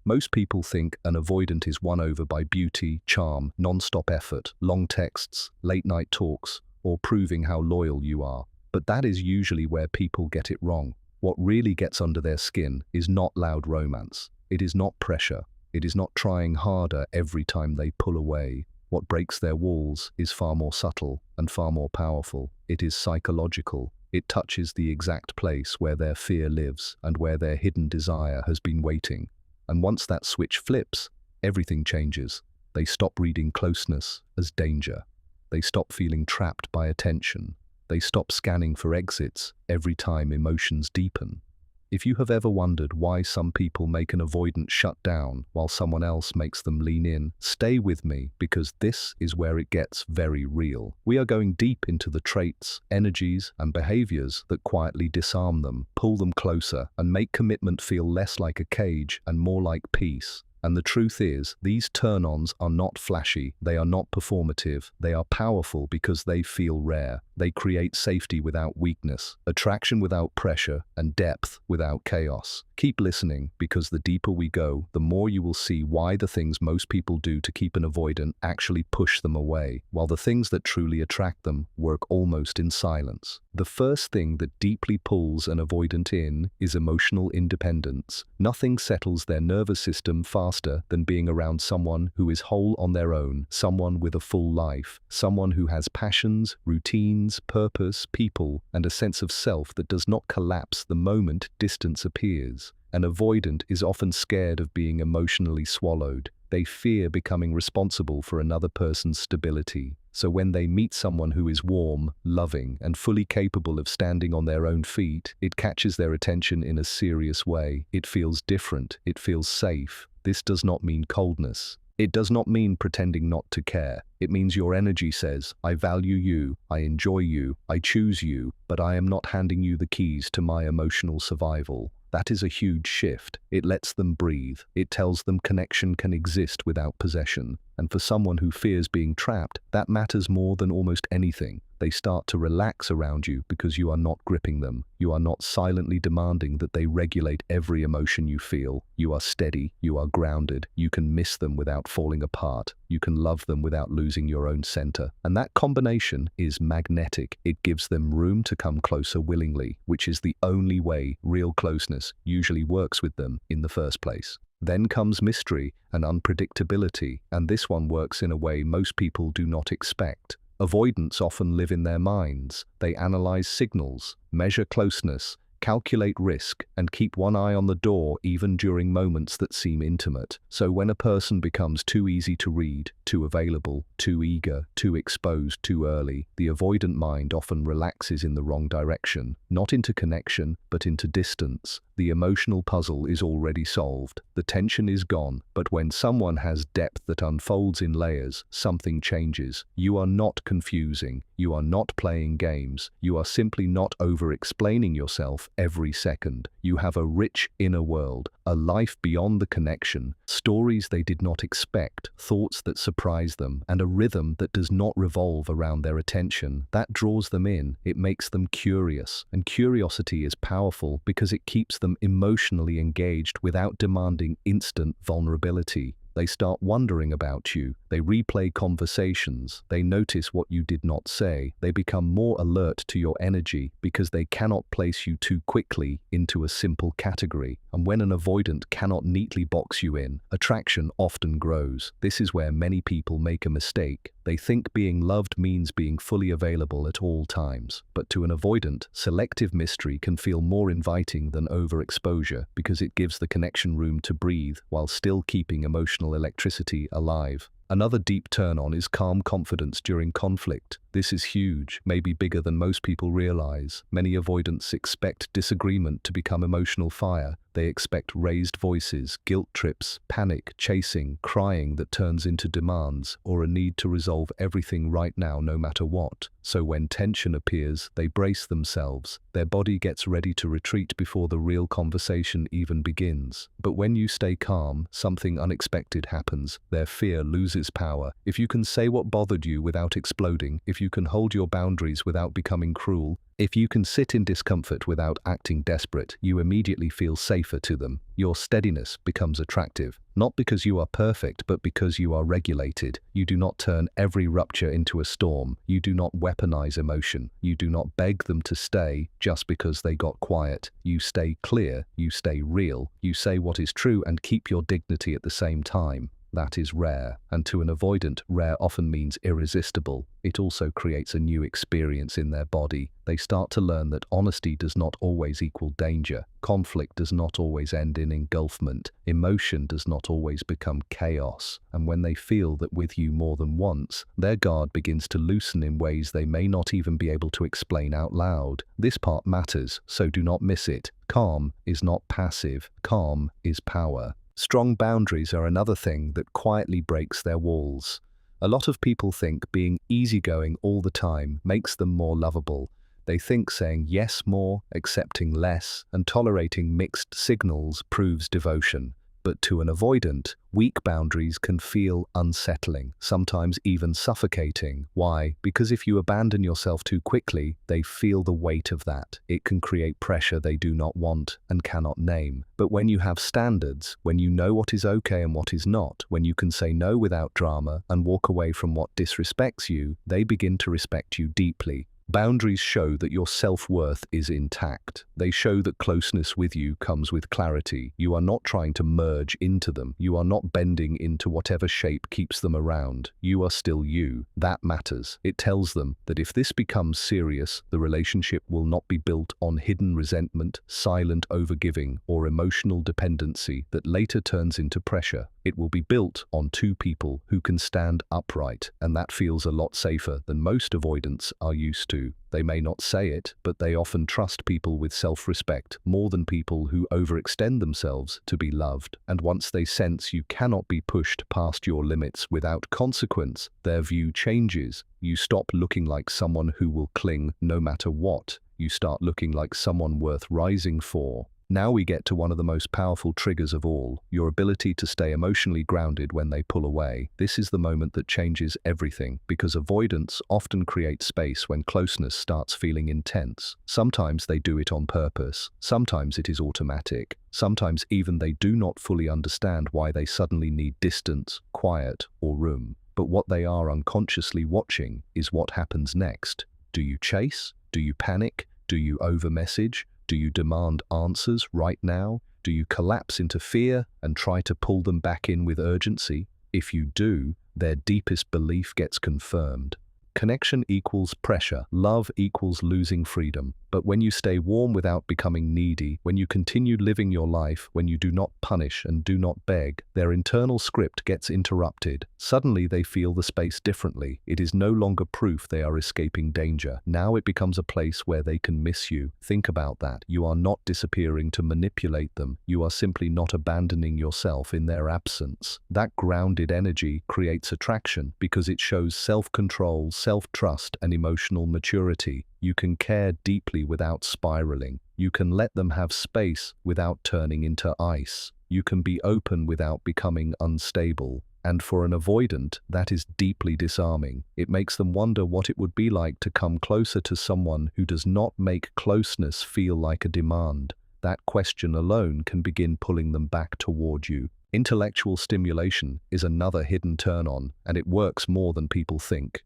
Most people think an avoidant is won over by beauty, charm, non-stop effort, long texts, late-night talks, or proving how loyal you are. But that is usually where people get it wrong. What really gets under their skin is not loud romance. It is not pressure. It is not trying harder every time they pull away. What breaks their walls is far more subtle and far more powerful. It is psychological. It touches the exact place where their fear lives and where their hidden desire has been waiting. And once that switch flips, everything changes. They stop reading closeness as danger. They stop feeling trapped by attention. They stop scanning for exits every time emotions deepen. If you have ever wondered why some people make an avoidant shut down while someone else makes them lean in, stay with me, because this is where it gets very real. We are going deep into the traits, energies, and behaviors that quietly disarm them, pull them closer, and make commitment feel less like a cage and more like peace. And the truth is, these turn-ons are not flashy, they are not performative, they are powerful because they feel rare. They create safety without weakness, attraction without pressure, and depth without chaos. Keep listening, because the deeper we go, the more you will see why the things most people do to keep an avoidant actually push them away, while the things that truly attract them work almost in silence. The first thing that deeply pulls an avoidant in is emotional independence. Nothing settles their nervous system faster than being around someone who is whole on their own, someone with a full life, someone who has passions, routines, purpose, people, and a sense of self that does not collapse the moment distance appears. An avoidant is often scared of being emotionally swallowed. They fear becoming responsible for another person's stability. So when they meet someone who is warm, loving, and fully capable of standing on their own feet, it catches their attention in a serious way. It feels different. It feels safe. This does not mean coldness. It does not mean pretending not to care. It means your energy says, I value you, I enjoy you, I choose you, but I am not handing you the keys to my emotional survival. That is a huge shift. It lets them breathe. It tells them connection can exist without possession. And for someone who fears being trapped, that matters more than almost anything. They start to relax around you because you are not gripping them. You are not silently demanding that they regulate every emotion you feel. You are steady. You are grounded. You can miss them without falling apart. You can love them without losing your own center. And that combination is magnetic. It gives them room to come closer willingly, which is the only way real closeness usually works with them in the first place. Then comes mystery and unpredictability, and this one works in a way most people do not expect. Avoidants often live in their minds. They analyze signals, measure closeness, calculate risk, and keep one eye on the door even during moments that seem intimate. So when a person becomes too easy to read, too available, too eager, too exposed too early, the avoidant mind often relaxes in the wrong direction, not into connection, but into distance. The emotional puzzle is already solved. The tension is gone, but when someone has depth that unfolds in layers, something changes. You are not confusing. You are not playing games. You are simply not over-explaining yourself every second. You have a rich inner world, a life beyond the connection, stories they did not expect, thoughts that surprise them, and a rhythm that does not revolve around their attention. That draws them in. It makes them curious, and curiosity is powerful because it keeps them emotionally engaged without demanding instant vulnerability. They start wondering about you. They replay conversations. They notice what you did not say. They become more alert to your energy because they cannot place you too quickly into a simple category. And when an avoidant cannot neatly box you in, attraction often grows. This is where many people make a mistake. They think being loved means being fully available at all times. But to an avoidant, selective mystery can feel more inviting than overexposure because it gives the connection room to breathe while still keeping emotional electricity alive. Another deep turn-on is calm confidence during conflict. This is huge, maybe bigger than most people realize. Many avoidants expect disagreement to become emotional fire. They expect raised voices, guilt trips, panic, chasing, crying that turns into demands, or a need to resolve everything right now no matter what. So when tension appears, they brace themselves. Their body gets ready to retreat before the real conversation even begins. But when you stay calm, something unexpected happens. Their fear loses power. If you can say what bothered you without exploding, if you can hold your boundaries without becoming cruel, If you can sit in discomfort without acting desperate, you immediately feel safer to them. Your steadiness becomes attractive, not because you are perfect, but because you are regulated. You do not turn every rupture into a storm. You do not weaponize emotion. You do not beg them to stay just because they got quiet. You stay clear, you stay real, you say what is true and keep your dignity at the same time. That is rare, and to an avoidant, rare often means irresistible. It also creates a new experience in their body. They start to learn that honesty does not always equal danger. Conflict does not always end in engulfment. Emotion does not always become chaos. And when they feel that with you more than once, their guard begins to loosen in ways they may not even be able to explain out loud. This part matters, so do not miss it. Calm is not passive. Calm is power. Strong boundaries are another thing that quietly breaks their walls. A lot of people think being easygoing all the time makes them more lovable. They think saying yes more, accepting less, and tolerating mixed signals proves devotion. But to an avoidant, weak boundaries can feel unsettling, sometimes even suffocating. Why? Because if you abandon yourself too quickly, they feel the weight of that. It can create pressure they do not want and cannot name. But when you have standards, when you know what is okay and what is not, when you can say no without drama and walk away from what disrespects you, they begin to respect you deeply. Boundaries show that your self-worth is intact. They show that closeness with you comes with clarity. You are not trying to merge into them. You are not bending into whatever shape keeps them around. You are still you. That matters. It tells them that if this becomes serious, the relationship will not be built on hidden resentment, silent overgiving, or emotional dependency that later turns into pressure. It will be built on two people who can stand upright, and that feels a lot safer than most avoidants are used to. They may not say it, but they often trust people with self-respect more than people who overextend themselves to be loved. And once they sense you cannot be pushed past your limits without consequence, their view changes. You stop looking like someone who will cling no matter what. You start looking like someone worth rising for. Now we get to one of the most powerful triggers of all, your ability to stay emotionally grounded when they pull away. This is the moment that changes everything, because avoidance often creates space when closeness starts feeling intense. Sometimes they do it on purpose. Sometimes it is automatic. Sometimes even they do not fully understand why they suddenly need distance, quiet, or room. But what they are unconsciously watching is what happens next. Do you chase? Do you panic? Do you over-message? Do you demand answers right now? Do you collapse into fear and try to pull them back in with urgency? If you do, their deepest belief gets confirmed. Connection equals pressure. Love equals losing freedom. But when you stay warm without becoming needy, when you continue living your life, when you do not punish and do not beg, their internal script gets interrupted. Suddenly they feel the space differently. It is no longer proof they are escaping danger. Now it becomes a place where they can miss you. Think about that. You are not disappearing to manipulate them. You are simply not abandoning yourself in their absence. That grounded energy creates attraction because it shows self-control, self-trust, and emotional maturity. You can care deeply without spiraling. You can let them have space without turning into ice. You can be open without becoming unstable. And for an avoidant, that is deeply disarming. It makes them wonder what it would be like to come closer to someone who does not make closeness feel like a demand. That question alone can begin pulling them back toward you. Intellectual stimulation is another hidden turn-on, and it works more than people think.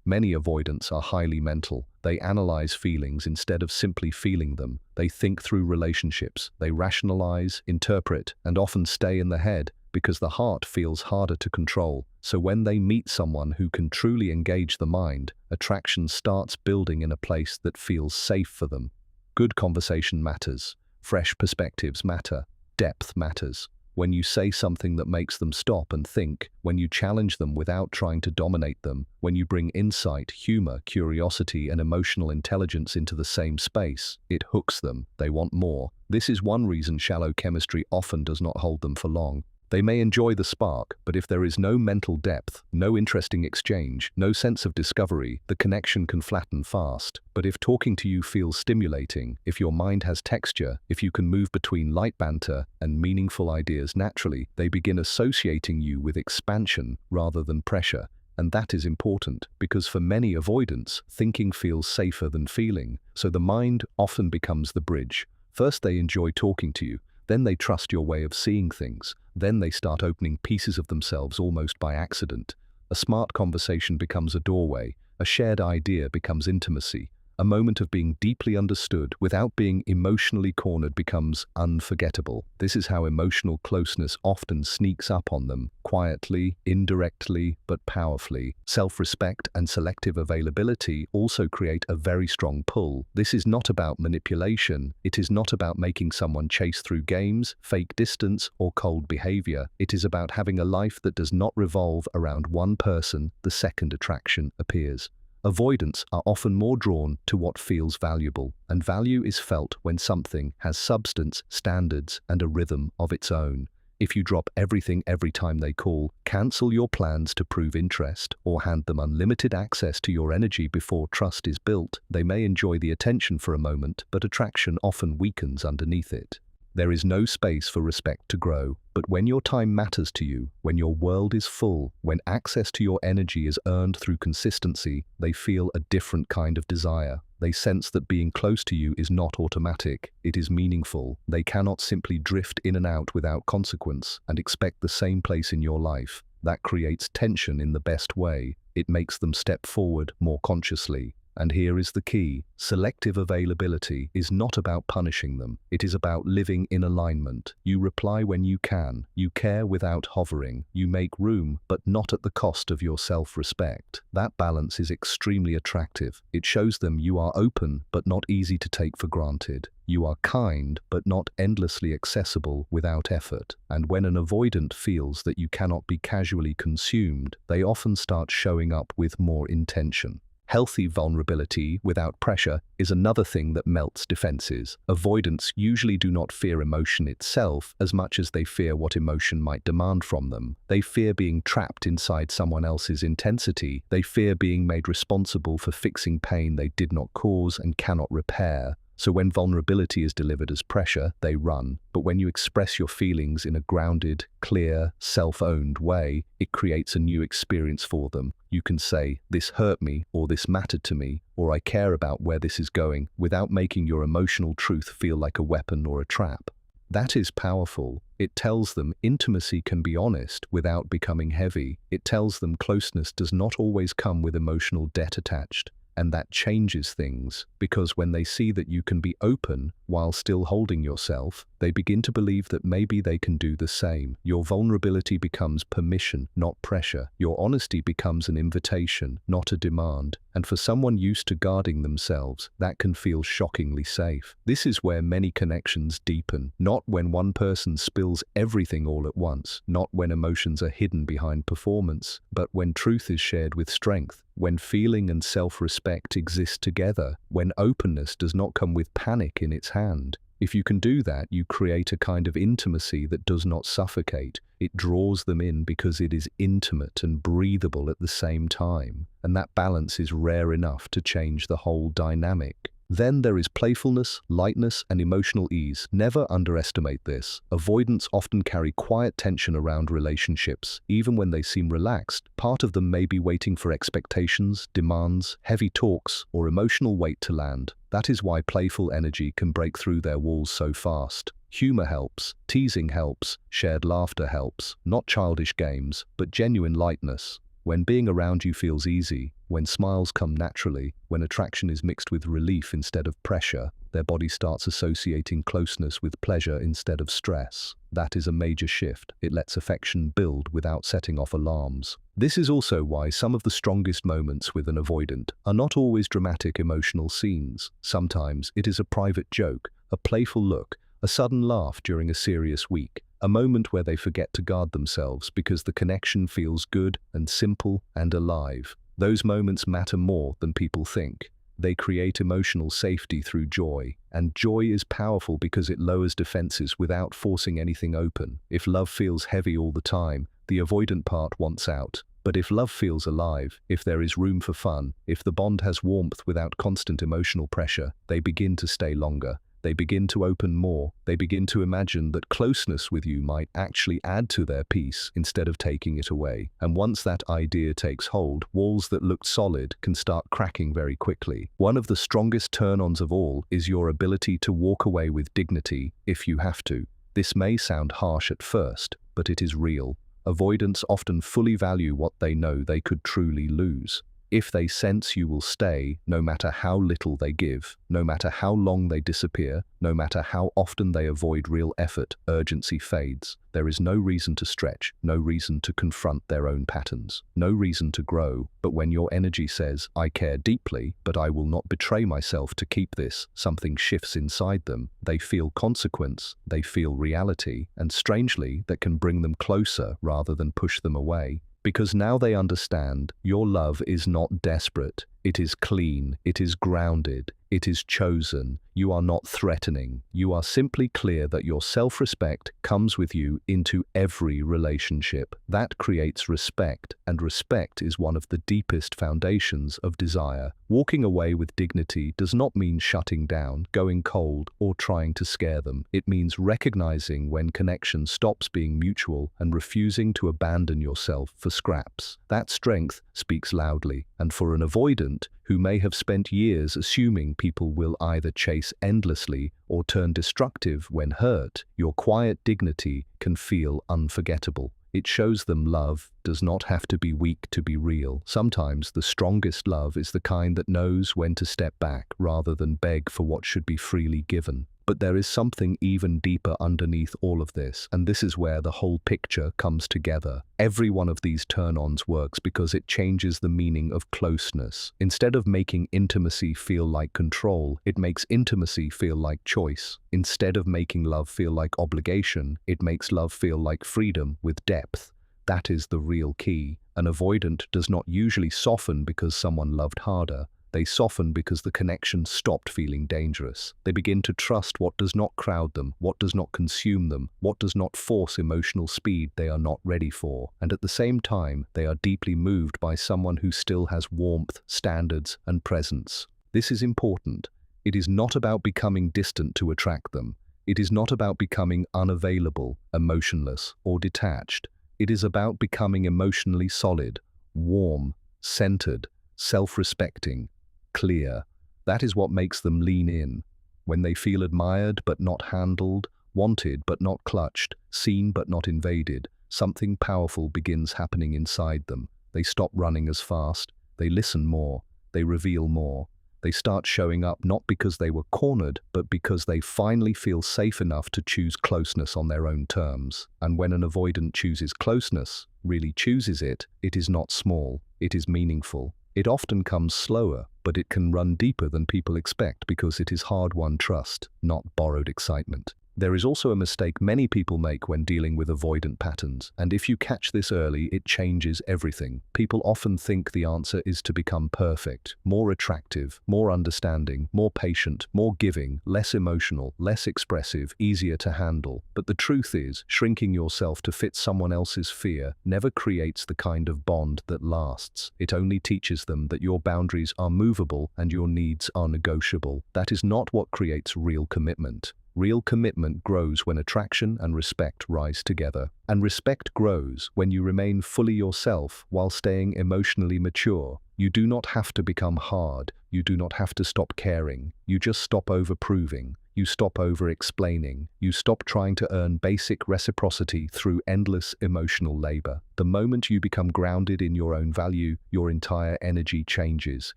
Many avoidants are highly mental. They analyze feelings instead of simply feeling them. They think through relationships. They rationalize, interpret, and often stay in the head because the heart feels harder to control. So when they meet someone who can truly engage the mind, attraction starts building in a place that feels safe for them. Good conversation matters. Fresh perspectives matter. Depth matters. When you say something that makes them stop and think, when you challenge them without trying to dominate them, when you bring insight, humor, curiosity, and emotional intelligence into the same space, it hooks them. They want more. This is one reason shallow chemistry often does not hold them for long. They may enjoy the spark, but if there is no mental depth, no interesting exchange, no sense of discovery, the connection can flatten fast. But if talking to you feels stimulating, if your mind has texture, if you can move between light banter and meaningful ideas naturally, they begin associating you with expansion rather than pressure. And that is important, because for many avoidants, thinking feels safer than feeling, so the mind often becomes the bridge. First they enjoy talking to you, then they trust your way of seeing things, then they start opening pieces of themselves almost by accident. A smart conversation becomes a doorway, a shared idea becomes intimacy, a moment of being deeply understood without being emotionally cornered becomes unforgettable. This is how emotional closeness often sneaks up on them, quietly, indirectly, but powerfully. Self-respect and selective availability also create a very strong pull. This is not about manipulation. It is not about making someone chase through games, fake distance, or cold behavior. It is about having a life that does not revolve around one person the second attraction appears. Avoidants are often more drawn to what feels valuable, and value is felt when something has substance, standards, and a rhythm of its own. If you drop everything every time they call, cancel your plans to prove interest, or hand them unlimited access to your energy before trust is built, they may enjoy the attention for a moment, but attraction often weakens underneath it. There is no space for respect to grow, but when your time matters to you, when your world is full, when access to your energy is earned through consistency, they feel a different kind of desire. They sense that being close to you is not automatic, it is meaningful. They cannot simply drift in and out without consequence and expect the same place in your life. That creates tension in the best way. It makes them step forward more consciously. And here is the key. Selective availability is not about punishing them. It is about living in alignment. You reply when you can. You care without hovering. You make room, but not at the cost of your self-respect. That balance is extremely attractive. It shows them you are open, but not easy to take for granted. You are kind, but not endlessly accessible without effort. And when an avoidant feels that you cannot be casually consumed, they often start showing up with more intention. Healthy vulnerability without pressure is another thing that melts defenses. Avoidants usually do not fear emotion itself as much as they fear what emotion might demand from them. They fear being trapped inside someone else's intensity. They fear being made responsible for fixing pain they did not cause and cannot repair. So when vulnerability is delivered as pressure, they run. But when you express your feelings in a grounded, clear, self-owned way, it creates a new experience for them. You can say, "This hurt me," or "This mattered to me," or "I care about where this is going," without making your emotional truth feel like a weapon or a trap. That is powerful. It tells them intimacy can be honest without becoming heavy. It tells them closeness does not always come with emotional debt attached. And that changes things, because when they see that you can be open while still holding yourself, they begin to believe that maybe they can do the same. Your vulnerability becomes permission, not pressure. Your honesty becomes an invitation, not a demand. And for someone used to guarding themselves, that can feel shockingly safe. This is where many connections deepen, not when one person spills everything all at once, not when emotions are hidden behind performance, but when truth is shared with strength, when feeling and self-respect exist together, when openness does not come with panic in its hand. If you can do that, you create a kind of intimacy that does not suffocate. It draws them in because it is intimate and breathable at the same time. And that balance is rare enough to change the whole dynamic. Then there is playfulness, lightness, and emotional ease. Never underestimate this. Avoidants often carry quiet tension around relationships. Even when they seem relaxed, part of them may be waiting for expectations, demands, heavy talks, or emotional weight to land. That is why playful energy can break through their walls so fast. Humor helps, teasing helps, shared laughter helps. Not childish games, but genuine lightness. When being around you feels easy, when smiles come naturally, when attraction is mixed with relief instead of pressure, their body starts associating closeness with pleasure instead of stress. That is a major shift. It lets affection build without setting off alarms. This is also why some of the strongest moments with an avoidant are not always dramatic emotional scenes. Sometimes it is a private joke, a playful look, a sudden laugh during a serious week. A moment where they forget to guard themselves because the connection feels good and simple and alive. Those moments matter more than people think. They create emotional safety through joy, and joy is powerful because it lowers defenses without forcing anything open. If love feels heavy all the time, the avoidant part wants out. But if love feels alive, if there is room for fun, if the bond has warmth without constant emotional pressure, they begin to stay longer. They begin to open more. They begin to imagine that closeness with you might actually add to their peace instead of taking it away. And once that idea takes hold, walls that looked solid can start cracking very quickly. One of the strongest turn-ons of all is your ability to walk away with dignity if you have to. This may sound harsh at first, but it is real. Avoidants often fully value what they know they could truly lose. If they sense you will stay, no matter how little they give, no matter how long they disappear, no matter how often they avoid real effort, urgency fades. There is no reason to stretch, no reason to confront their own patterns, no reason to grow. But when your energy says, I care deeply, but I will not betray myself to keep this, something shifts inside them. They feel consequence, they feel reality, and strangely, that can bring them closer rather than push them away. Because now they understand your love is not desperate, it is clean, it is grounded, it is chosen. You are not threatening. You are simply clear that your self-respect comes with you into every relationship. That creates respect, and respect is one of the deepest foundations of desire. Walking away with dignity does not mean shutting down, going cold, or trying to scare them. It means recognizing when connection stops being mutual and refusing to abandon yourself for scraps. That strength speaks loudly, and for an avoidant who may have spent years assuming people will either chase endlessly or turn destructive when hurt, your quiet dignity can feel unforgettable. It shows them love does not have to be weak to be real. Sometimes the strongest love is the kind that knows when to step back rather than beg for what should be freely given. But there is something even deeper underneath all of this, and this is where the whole picture comes together. Every one of these turn-ons works because it changes the meaning of closeness. Instead of making intimacy feel like control, it makes intimacy feel like choice. Instead of making love feel like obligation, it makes love feel like freedom with depth. That is the real key. An avoidant does not usually soften because someone loved harder. They soften because the connection stopped feeling dangerous. They begin to trust what does not crowd them, what does not consume them, what does not force emotional speed they are not ready for. And at the same time, they are deeply moved by someone who still has warmth, standards, and presence. This is important. It is not about becoming distant to attract them. It is not about becoming unavailable, emotionless, or detached. It is about becoming emotionally solid, warm, centered, self-respecting, clear. That is what makes them lean in. When they feel admired but not handled, wanted but not clutched, seen but not invaded, something powerful begins happening inside them. They stop running as fast, they listen more, they reveal more. They start showing up not because they were cornered, but because they finally feel safe enough to choose closeness on their own terms. And when an avoidant chooses closeness, really chooses it, it is not small, it is meaningful. It often comes slower, but it can run deeper than people expect because it is hard-won trust, not borrowed excitement. There is also a mistake many people make when dealing with avoidant patterns, and if you catch this early, it changes everything. People often think the answer is to become perfect, more attractive, more understanding, more patient, more giving, less emotional, less expressive, easier to handle. But the truth is, shrinking yourself to fit someone else's fear never creates the kind of bond that lasts. It only teaches them that your boundaries are movable and your needs are negotiable. That is not what creates real commitment. Real commitment grows when attraction and respect rise together. And respect grows when you remain fully yourself while staying emotionally mature. You do not have to become hard. You do not have to stop caring. You just stop over-proving. You stop over-explaining. You stop trying to earn basic reciprocity through endless emotional labor. The moment you become grounded in your own value, your entire energy changes.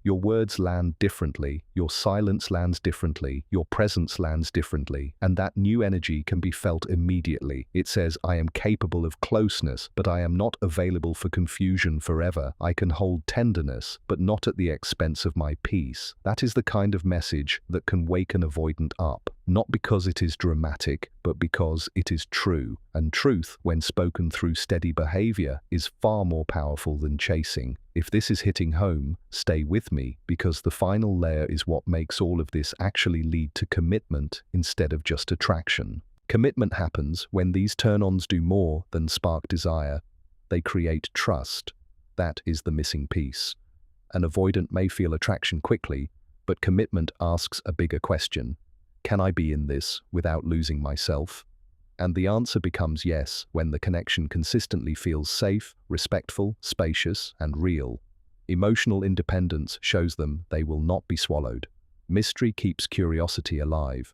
Your words land differently. Your silence lands differently. Your presence lands differently. And that new energy can be felt immediately. It says, I am capable of closeness, but I am not available for confusion forever. I can hold tenderness, but not at the expense of my peace. That is the kind of message that can wake an avoidant up. Not because it is dramatic, but because it is true. And truth, when spoken through steady behavior, is far more powerful than chasing. If this is hitting home, stay with me, because the final layer is what makes all of this actually lead to commitment instead of just attraction. Commitment happens when these turn-ons do more than spark desire. They create trust. That is the missing piece. An avoidant may feel attraction quickly, but commitment asks a bigger question. Can I be in this without losing myself? And the answer becomes yes when the connection consistently feels safe, respectful, spacious, and real. Emotional independence shows them they will not be swallowed. Mystery keeps curiosity alive.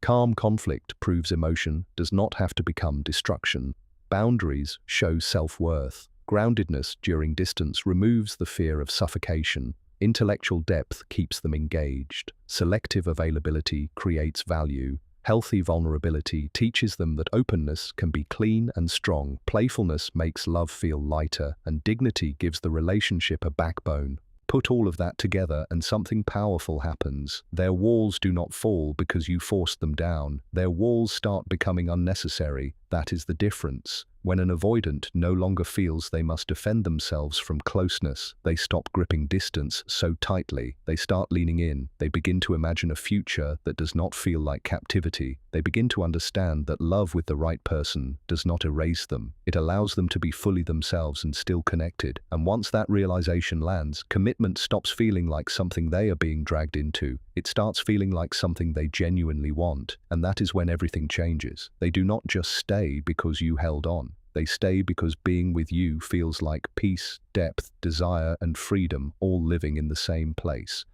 Calm conflict proves emotion does not have to become destruction. Boundaries show self-worth. Groundedness during distance removes the fear of suffocation. Intellectual depth keeps them engaged. Selective availability creates value. Healthy vulnerability teaches them that openness can be clean and strong. Playfulness makes love feel lighter, and dignity gives the relationship a backbone. Put all of that together and something powerful happens. Their walls do not fall because you forced them down. Their walls start becoming unnecessary. That is the difference. When an avoidant no longer feels they must defend themselves from closeness, they stop gripping distance so tightly. They start leaning in. They begin to imagine a future that does not feel like captivity. They begin to understand that love with the right person does not erase them. It allows them to be fully themselves and still connected. And once that realization lands, commitment stops feeling like something they are being dragged into. It starts feeling like something they genuinely want. And that is when everything changes. They do not just stay because you held on. They stay because being with you feels like peace, depth, desire, and freedom all living in the same place.